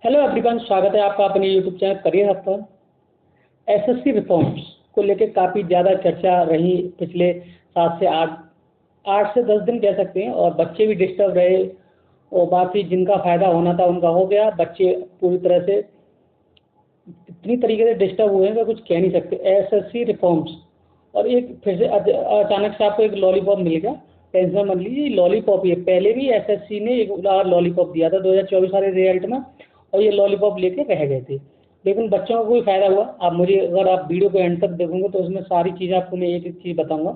Hello everyone, स्वागत है आपका अपने यूट्यूब चैनल करियर हब पर। एसएससी रिफॉर्म्स को लेकर काफ़ी ज़्यादा चर्चा रही पिछले 7 से 8 से 10 दिन कह सकते हैं, और बच्चे भी डिस्टर्ब रहे और बाकी जिनका फ़ायदा होना था उनका हो गया। बच्चे पूरी तरह से इतनी तरीके से डिस्टर्ब हुए हैं कि कुछ कह नहीं सकते। एसएससी रिफॉर्म्स और एक फिर से अचानक से आपको एक लॉलीपॉप मिल गया। टेंशन मत लीजिए, लॉलीपॉप ये पहले भी एसएससी ने एक लॉलीपॉप दिया था 2024 वाले रिजल्ट में, और ये लॉलीपॉप लेके रह गए थे, लेकिन बच्चों को कोई फ़ायदा हुआ। आप मुझे अगर आप वीडियो को एंड तक देखोगे तो उसमें सारी चीज़ें आपको मैं एक एक चीज़ बताऊंगा,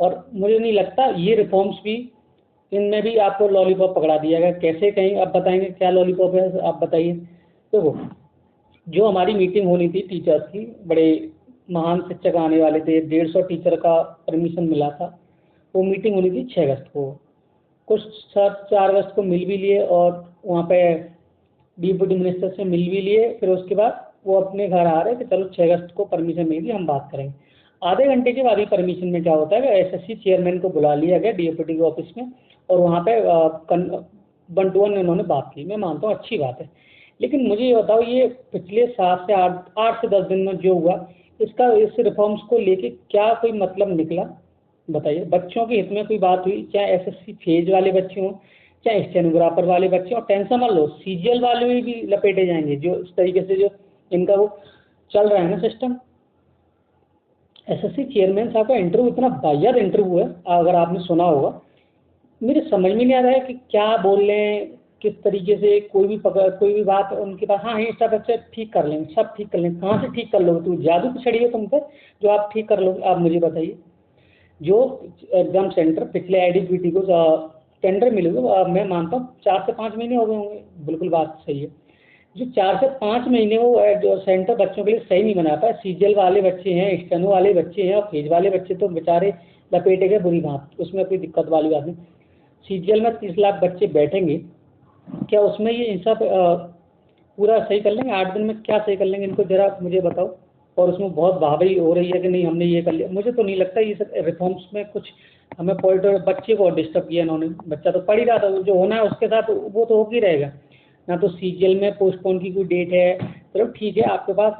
और मुझे नहीं लगता ये रिफॉर्म्स भी, इनमें भी आपको लॉलीपॉप पकड़ा दिया गया। कैसे कहीं आप बताएंगे क्या लॉलीपॉप है, आप बताइए। देखो, जो हमारी मीटिंग होनी थी टीचर्स की, बड़े महान शिक्षक आने वाले थे, 150 टीचर का परमिशन मिला था। वो मीटिंग होनी थी 6 अगस्त को। कुछ सर 4 अगस्त को मिल भी लिए और वहाँ पे डिप्टी मिनिस्टर से मिल भी लिए। फिर उसके बाद वो अपने घर आ रहे कि चलो 6 अगस्त को परमिशन मिलेगी, हम बात करेंगे। आधे घंटे के बाद ही परमिशन में क्या होता है कि एसएससी चेयरमैन को बुला लिया गया डीएफटी के ऑफिस में, और वहाँ पे 1-to-1 उन्होंने बात की। मैं मानता हूँ अच्छी बात है, लेकिन मुझे ये बताओ, ये पिछले 8 से 10 दिन में जो हुआ, इसका इस रिफॉर्म्स को लेके क्या कोई मतलब निकला? बताइए। बच्चों के हित में कोई बात हुई? चाहे एसएससी फेज वाले बच्चे हों, चाहे स्टेनोग्राफर वाले बच्चे, और टेंशन मत लो, सीजीएल वाले भी लपेटे जाएंगे। जो इस तरीके से जो इनका वो चल रहा है ना सिस्टम। एसएससी चेयरमैन साहब का इंटरव्यू इतना वाहियात इंटरव्यू है, अगर आपने सुना होगा। मेरे समझ में नहीं आ रहा है कि क्या बोल रहे हैं, किस तरीके से कोई भी बात उनके पास। हाँ, ये सब बच्चे ठीक कर लेंगे, सब ठीक कर लेंगे। कहाँ से ठीक कर लोगे? तुम जादू की छड़ी है तुम पे जो आप ठीक कर लोगे? आप मुझे बताइए। जो एग्जाम सेंटर पिछले एडीपीटी को टेंडर मिले हुए, मैं मानता हूँ 4 से 5 महीने हो गए होंगे, बिल्कुल बात सही है। जो 4 से 5 महीने वो जो सेंटर बच्चों के लिए सही नहीं बना पाया। सीजीएल वाले बच्चे हैं, स्टेनो वाले बच्चे हैं, और फेज वाले बच्चे तो बेचारे लपेटे गए बुरी बात, उसमें कोई दिक्कत वाली बात नहीं। सीजीएल में 30 लाख बच्चे बैठेंगे, क्या उसमें ये इंसाफ पूरा सही कर लेंगे? 8 दिन में क्या सही कर लेंगे, इनको जरा मुझे बताओ। और उसमें बहुत वाहवाही हो रही है कि नहीं हमने ये कर लिया। मुझे तो नहीं लगता ये सब रिफॉर्म्स में कुछ हमें पॉइंट। बच्चे को डिस्टर्ब किया इन्होंने, बच्चा तो पढ़ ही रहा था, जो होना है उसके साथ वो तो हो ही रहेगा ना। तो सीजीएल में पोस्टपोन की कोई डेट है, चलो ठीक है, आपके पास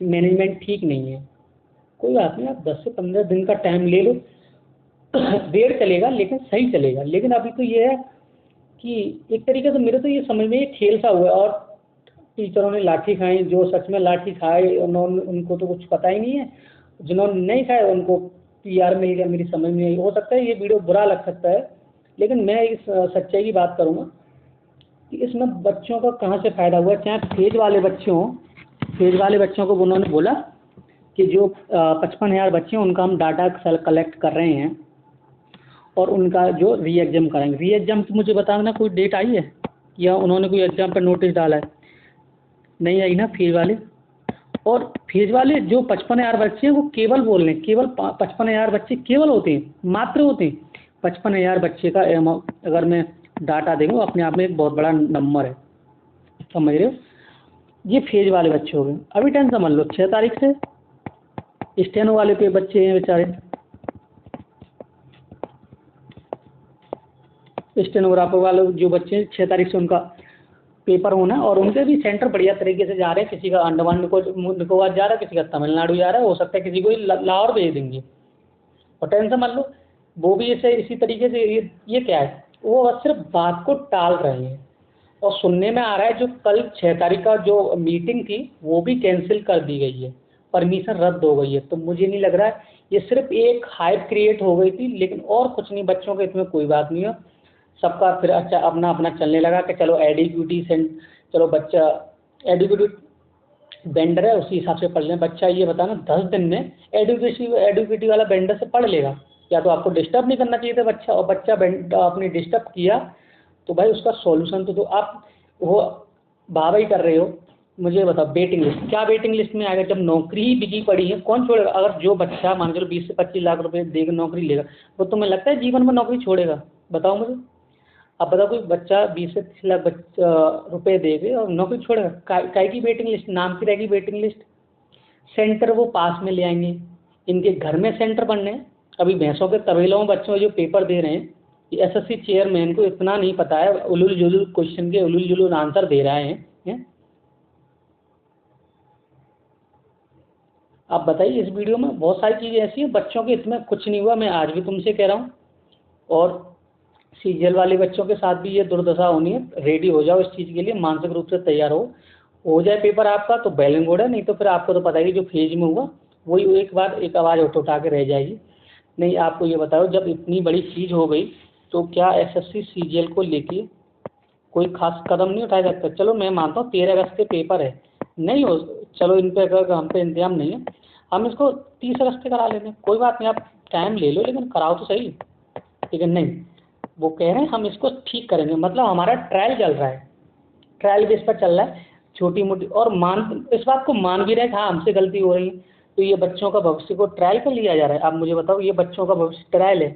मैनेजमेंट ठीक नहीं है, कोई बात नहीं, आप 10 से 15 दिन का टाइम ले लो। देर चलेगा लेकिन सही चलेगा। लेकिन अभी तो ये है कि एक तरीके से मेरे तो ये समझ में ये खेल सा हुआ है, और टीचरों ने लाठी खाई। जो सच में लाठी खाए उन्होंने, उनको तो कुछ पता ही नहीं है। जिन्होंने नहीं खाए उनको पीआर मिल गया। मेरी समझ में हो सकता है ये वीडियो बुरा लग सकता है, लेकिन मैं इस सच्चाई की बात करूँगा कि इसमें बच्चों का कहाँ से फ़ायदा हुआ। चाहे फेज वाले बच्चे हों, फेज वाले बच्चों को उन्होंने बोला कि जो 55,000 बच्चे हैं उनका हम डाटा कलेक्ट कर रहे हैं, और उनका जो री एग्जाम कराएंगे। री एग्जाम की मुझे बताना कोई डेट आई है, या उन्होंने कोई एग्जाम पर नोटिस डाला है? नहीं आई ना फेज वाले। और फेज वाले जो 55,000 बच्चे हैं वो केवल बोल रहे हैं, केवल 55,000 बच्चे केवल होते हैं, मात्र होते हैं। 55,000 बच्चे का अगर मैं डाटा देखूँ, अपने आप में एक बहुत बड़ा नंबर है, समझ रहे हो? ये फेज वाले बच्चे हो गए। अभी टेंशन समझ लो, 6 तारीख से स्टेनो वाले पे बच्चे हैं बेचारे, स्टेनोग्राफर वाले जो बच्चे हैं 6 तारीख से उनका पेपर होना है, और उनके भी सेंटर बढ़िया तरीके से जा रहे हैं। किसी का अंडमान निकोबार जा रहा है, किसी का तमिलनाडु जा रहा है, हो सकता है किसी को लाहौर भेज देंगे। और टेंशन मान लो, वो भी इसी तरीके से। ये क्या है, वो बस सिर्फ बात को टाल रहे हैं। और सुनने में आ रहा है जो कल 6 तारीख का जो मीटिंग थी वो भी कैंसिल कर दी गई है, परमिशन रद्द हो गई है। तो मुझे नहीं लग रहा है, ये सिर्फ एक हाइप क्रिएट हो गई थी, लेकिन और कुछ नहीं। बच्चों के इसमें कोई बात नहीं है। सबका फिर अच्छा अपना अपना चलने लगा कि चलो एडीक्यूटी से, चलो बच्चा एडीक्यूटी वेंडर है उसी हिसाब से पढ़ लें। बच्चा ये बताना 10 दिन में एडुकेटी वाला वेंडर से पढ़ लेगा? या तो आपको डिस्टर्ब नहीं करना चाहिए था बच्चा, और बच्चा आपने डिस्टर्ब किया तो भाई उसका सॉल्यूशन तो दो। आप वो वाहवाही कर रहे हो। मुझे बताओ, वेटिंग लिस्ट क्या वेटिंग लिस्ट में आएगा? जब नौकरी ही बिकी पड़ी है, कौन छोड़ेगा? अगर जो बच्चा मान के चलो 20 से 25 लाख रुपए देकर नौकरी लेगा, वो तुम्हें लगता है जीवन में नौकरी छोड़ेगा? बताओ मुझे। अब बताओ, कोई बच्चा 20 से 30 लाख रुपए देके और नौकरी छोड़ेगा? काय की वेटिंग लिस्ट? नाम की रहेगी वेटिंग लिस्ट। सेंटर वो पास में ले आएंगे, इनके घर में सेंटर बनने हैं। अभी भैंसों के तबेलों में बच्चों जो पेपर दे रहे हैं, एसएससी चेयरमैन को इतना नहीं पता है, उलूल जुलूल क्वेश्चन के उलूल जुलूल आंसर दे रहे हैं। आप बताइए, इस वीडियो में बहुत सारी चीज़ें ऐसी हैं, बच्चों के इसमें कुछ नहीं हुआ, मैं आज भी तुमसे कह रहा हूँ। और सीजीएल वाले बच्चों के साथ भी ये दुर्दशा होनी है, रेडी हो जाओ इस चीज़ के लिए, मानसिक रूप से तैयार हो जाए पेपर आपका तो वेल एंड गुड है, नहीं तो फिर आपको तो पता ही जो फेज में हुआ वही एक बार एक आवाज़ उठा के रह जाएगी। नहीं, आपको ये बताओ, जब इतनी बड़ी चीज़ हो गई तो क्या एसएससी सीजीएल को लेके कोई खास कदम नहीं उठाया जाता? चलो मैं मानता हूँ 13 अगस्त के पेपर है, नहीं हो, चलो इन पे अगर हम पे इंतजाम नहीं है, हम इसको 30 अगस्त से करा लेते हैं, कोई बात नहीं, आप टाइम ले लो लेकिन कराओ तो सही। लेकिन नहीं, वो कह रहे हैं हम इसको ठीक करेंगे, मतलब हमारा ट्रायल चल रहा है, ट्रायल बेस पर चल रहा है, छोटी मोटी, और इस बात को मान भी रहे हैं कि हाँ हमसे गलती हो रही है, तो ये बच्चों का भविष्य को ट्रायल पर लिया जा रहा है। आप मुझे बताओ, ये बच्चों का भविष्य ट्रायल है,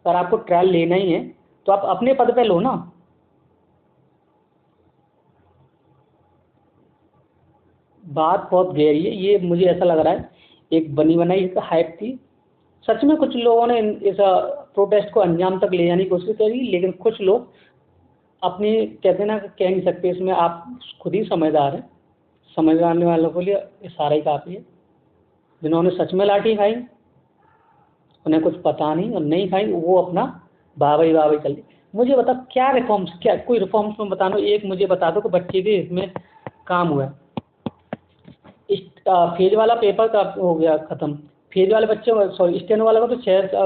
अगर आपको ट्रायल लेना ही है तो आप अपने पद पे लो ना। बात बहुत गहरी है ये, मुझे ऐसा लग रहा है एक बनी बनाई हाइप थी। सच में कुछ लोगों ने इस प्रोटेस्ट को अंजाम तक ले जाने की कोशिश करी, लेकिन कुछ लोग अपनी, कहते हैं ना, कह नहीं सकते इसमें, आप खुद ही समझदार हैं, समझने वालों के लिए इशारा ही काफ़ी है। जिन्होंने सच में लाठी खाई, उन्हें कुछ पता नहीं, और नहीं खाई वो अपना वाहवाही वाहवाही कर ली। मुझे बता, क्या रिफॉर्म्स, क्या कोई रिफॉर्म्स में बता दो, एक मुझे बता दो कि बच्चे के इसमें काम हुआ है। इस फेज वाला पेपर का हो गया ख़त्म, फेज वाले बच्चे, सॉरी स्टेनो वाला का तो 6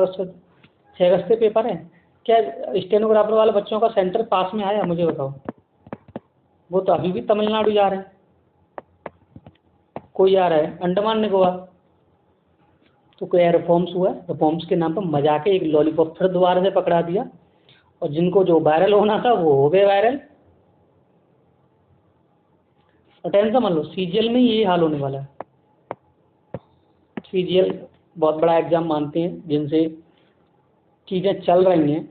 अगस्त से पेपर है। क्या स्टेनोग्राफर वाले बच्चों का सेंटर पास में आया? मुझे बताओ। वो तो अभी भी तमिलनाडु जा रहे हैं, कोई आ रहा है अंडमान निकोबार। तो क्या रिफॉर्म्स हुआ है? रिफॉर्म्स के नाम पर मजाक है, एक लॉलीपॉप फिर दोबारा से पकड़ा दिया, और जिनको जो वायरल होना था वो हो गए वायरल। और टेंशन मत लो, सीजीएल में यही हाल होने वाला है। सीजीएल बहुत बड़ा एग्जाम मानते हैं, जिनसे चीज़ें चल रही हैं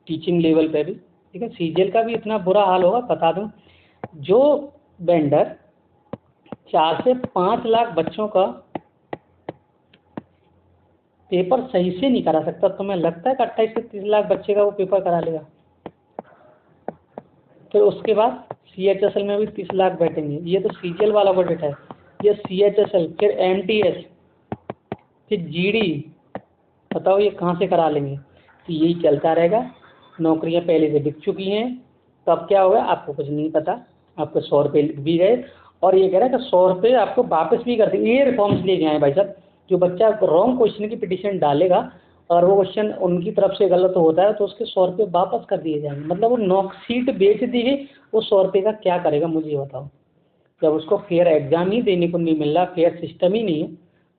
टीचिंग लेवल पे भी, ठीक है। सीजीएल का भी इतना बुरा हाल होगा, बता दूं, जो वेंडर 4 से 5 लाख बच्चों का पेपर सही से नहीं करा सकता, तुम्हें लगता है कि 28 से 30 लाख बच्चे का वो पेपर करा लेगा? फिर उसके बाद सीएचएसएल में भी 30 लाख बैठेंगे, ये तो सीजीएल वाला बजट है। ये सीएचएसएल, फिर एमटीएस, फिर जीडी, बताओ ये कहाँ से करा लेंगे? तो यही चलता रहेगा। नौकरियां पहले से बिक चुकी हैं, तो अब क्या होगा आपको कुछ नहीं पता। आपको 100 रुपये भी गए, और ये कह रहा है कि 100 रुपये आपको वापस भी कर देंगे। ये रिफॉर्म्स लेके आए भाई साहब। जो बच्चा रॉन्ग क्वेश्चन की पिटीशन डालेगा और वो क्वेश्चन उनकी तरफ से गलत होता है तो उसके 100 रुपये वापस कर दिए जाएंगे। मतलब वो सीट बेच दी गई, वो 100 रुपये का क्या करेगा मुझे ये बताओ? जब उसको फेयर एग्जाम ही देने को नहीं मिल रहा, फेयर सिस्टम ही नहीं है,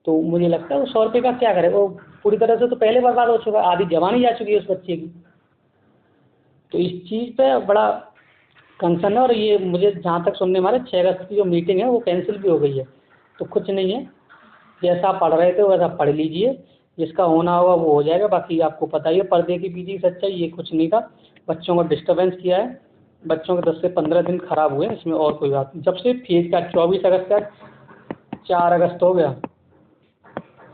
तो मुझे लगता है वो 100 रुपये का क्या करेगा? वो पूरी तरह से तो पहले बर्बाद हो चुका है, आधी जवानी जा चुकी है उस बच्चे की। तो इस चीज़ पे बड़ा कंसर्न है। और ये मुझे जहाँ तक सुनने में आ रहा है 6 अगस्त की जो मीटिंग है वो कैंसिल भी हो गई है। तो कुछ नहीं है, जैसा पढ़ रहे थे वैसा पढ़ लीजिए, जिसका होना होगा वो हो जाएगा। बाकी आपको पता ही है पर्दे के पीछे की सच्चाई, ये कुछ नहीं था। बच्चों को डिस्टर्बेंस किया है, बच्चों के 10 से 15 दिन खराब हुए, इसमें और कोई बात नहीं। जब से फेज का 24 अगस्त का 4 अगस्त हो गया,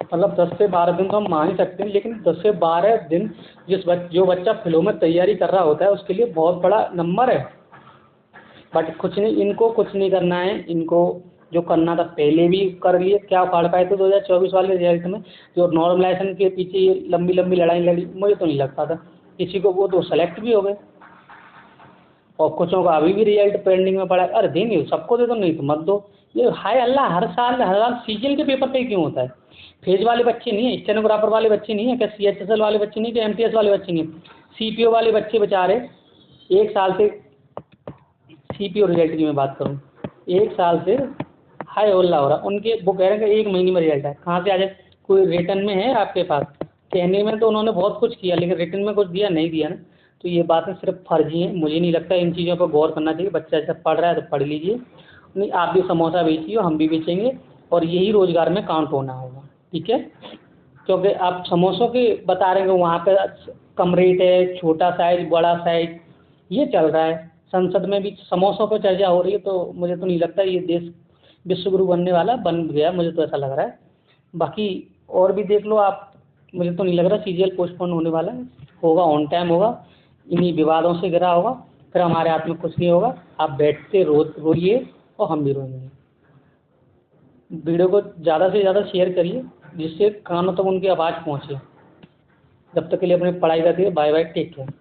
मतलब 10 से 12 दिन तो हम मान ही सकते हैं, लेकिन 10 से 12 दिन जो बच्चा फिलो में तैयारी कर रहा होता है उसके लिए बहुत बड़ा नंबर है। बट कुछ नहीं, इनको कुछ नहीं करना है, इनको जो करना था पहले भी कर लिए। क्या उखाड़ पाए थे 2024 वाले रिजल्ट में? जो नॉर्मलाइजेशन के पीछे ये लंबी लंबी लड़ाई लड़ी, मुझे तो नहीं लगता था किसी को, वो तो सेलेक्ट भी हो गए। और कुछों का अभी भी रिजल्ट पेंडिंग में पड़ा है। अरे देंगे, सबको दे दो, नहीं तो मत दो। ये हाय अल्लाह, हर साल सीजीएल के पेपर पे क्यों होता है? फेज वाले बच्चे नहीं है, स्टेनोग्राफर वाले बच्चे नहीं है क्या, सीएचएसएल वाले बच्चे नहीं, क्या एमटीएस वाले बच्चे नहीं, सीपीओ वाले बच्चे बेचारे 1 साल से, सीपीओ रिजल्ट की मैं बात करूँ, 1 साल से हाय होल्ला हो रहा उनके। वो कह रहे हैं कि 1 महीने में रिजल्ट है, कहाँ से आ जाए? कोई रिटर्न में है आपके पास? कहने में तो उन्होंने बहुत कुछ किया, लेकिन रिटर्न में कुछ दिया नहीं दिया ना। तो ये बातें सिर्फ फर्जी हैं, मुझे नहीं लगता इन चीज़ों पर गौर करना चाहिए। बच्चा जैसे पढ़ रहा है तो पढ़ लीजिए, नहीं आप भी समोसा बेचिए, हम भी बेचेंगे, और यही रोज़गार में काउंट होना होगा, ठीक है। क्योंकि आप समोसों के बता रहे हैं वहाँ पे कम रेट है, छोटा साइज बड़ा साइज, ये चल रहा है। संसद में भी समोसों पर चर्चा हो रही है, तो मुझे तो नहीं लगता ये देश विश्वगुरु बनने वाला बन गया, मुझे तो ऐसा लग रहा है। बाकी और भी देख लो आप, मुझे तो नहीं लग रहा सीजीएल पोस्टपोन होने वाला है, होगा ऑन टाइम होगा। इन्हीं विवादों से घिरा होगा, फिर हमारे हाथ में कुछ नहीं होगा। आप बैठते रोइए और हम भी रोएंगे। वीडियो को ज़्यादा से ज़्यादा शेयर करिए जिससे कानों तक उनकी आवाज़ पहुँचे। जब तक के लिए अपनी पढ़ाई करती है, बाय बाय, टेक केयर।